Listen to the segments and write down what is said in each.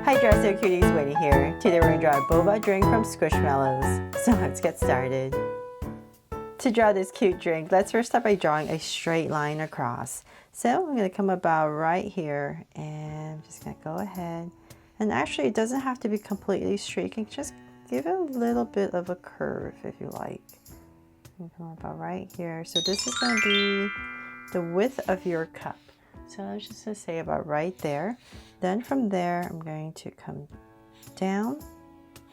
Hi Dresser Cuties, Winnie here. Today we're going to draw a Boba Drink from Squishmallows. So let's get started. To draw this cute drink, let's first start by drawing a straight line across. So I'm going to come about right here and I'm just going to go ahead. And actually it doesn't have to be completely straight. You can just give it a little bit of a curve if you like. And come about right here. So this is going to be the width of your cup. So I was just going to say about right there. Then from there, I'm going to come down.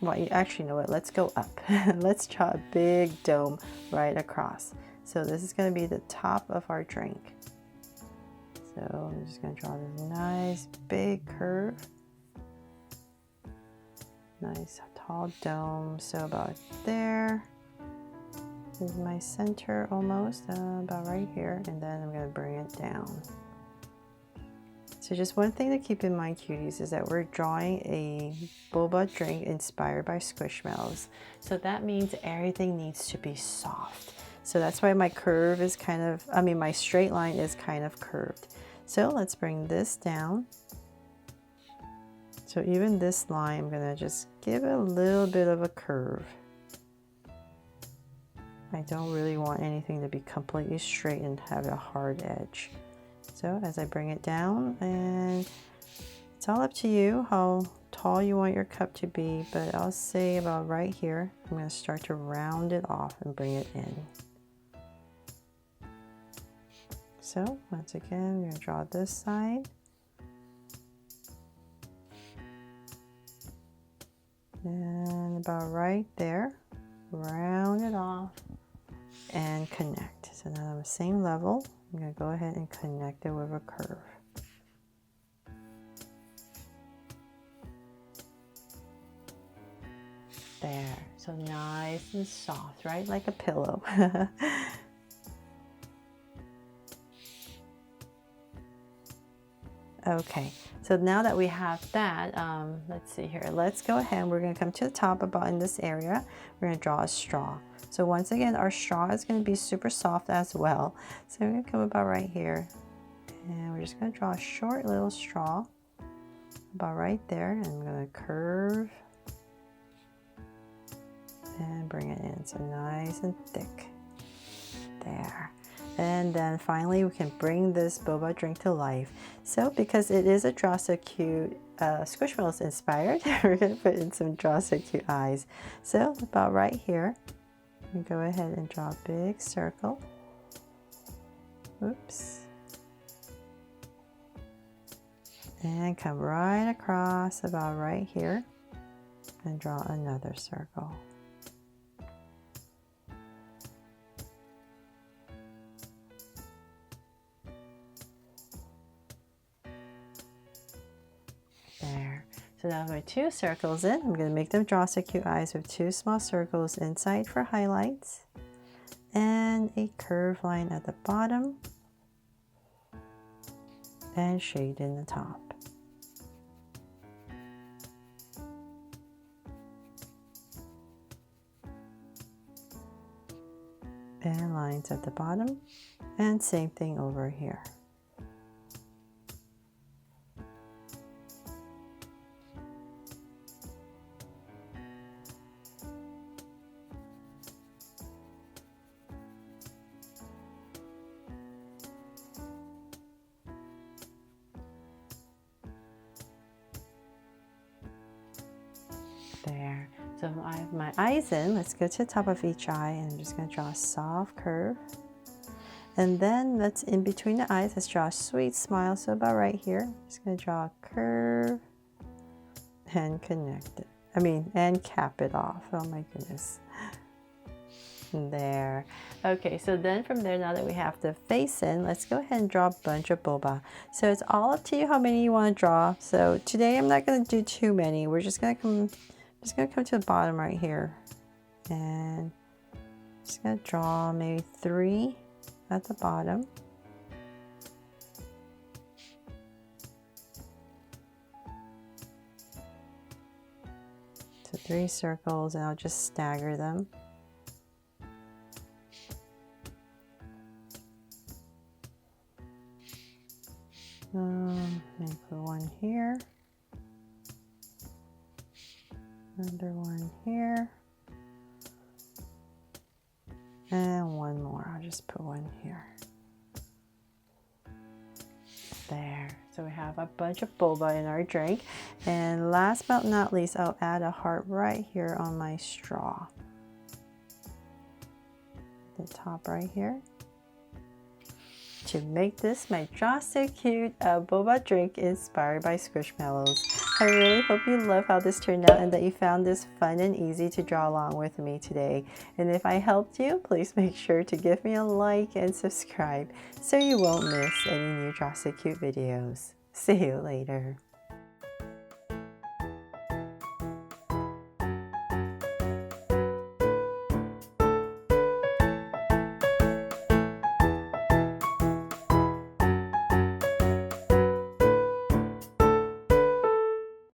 Well, you actually know what, let's go up. Let's draw a big dome right across. So this is going to be the top of our drink. So I'm just going to draw this nice big curve. Nice tall dome. So about there. This is my center almost, about right here. And then I'm going to bring it down. So just one thing to keep in mind, cuties, is that we're drawing a boba drink inspired by Squishmallows. So that means everything needs to be soft. So that's why my curve is kind of, my straight line is kind of curved. So let's bring this down. So even this line, I'm gonna just give it a little bit of a curve. I don't really want anything to be completely straight and have a hard edge. So as I bring it down, and it's all up to you how tall you want your cup to be, but I'll say about right here, I'm going to start to round it off and bring it in. So once again, I'm going to draw this side. And about right there, round it off and connect. So now on the same level, I'm going to go ahead and connect it with a curve. There. So nice and soft, right? Like a pillow. Okay. So now that we have that, let's see here. Let's go ahead. We're going to come to the top about in this area. We're going to draw a straw. So once again, our straw is going to be super soft as well. So we're going to come about right here. And we're just going to draw a short little straw about right there. And I'm going to curve and bring it in. So nice and thick. There. And then finally, we can bring this boba drink to life. So because it is a Draw So Cute Squishmallows inspired, we're going to put in some Draw So Cute eyes. So about right here, we go ahead and draw a big circle. Oops. And come right across about right here and draw another circle. There. So now with 2 circles in, I'm going to make them Draw So Cute eyes with 2 small circles inside for highlights and a curved line at the bottom and shade in the top. And lines at the bottom, and same thing over here. There. So I have my eyes in. Let's go to the top of each eye, and I'm just going to draw a soft curve. And then let's in between the eyes, let's draw a sweet smile. So about right here, I'm just going to draw a curve and connect it. And cap it off. Oh my goodness. There. Okay, so then from there, now that we have the face in, let's go ahead and draw a bunch of boba. So it's all up to you how many you want to draw. So today I'm not going to do too many. We're just going to come to the bottom right here. And just going to draw maybe 3 at the bottom. So 3 circles, and I'll just stagger them. Maybe put one here. Another one here. And one more. I'll just put one here. There. So we have a bunch of boba in our drink. And last but not least, I'll add a heart right here on my straw. The top right here. To make this my Just So Cute boba drink inspired by Squishmallows. I really hope you love how this turned out and that you found this fun and easy to draw along with me today. And if I helped you, please make sure to give me a like and subscribe so you won't miss any new Just So Cute videos. See you later.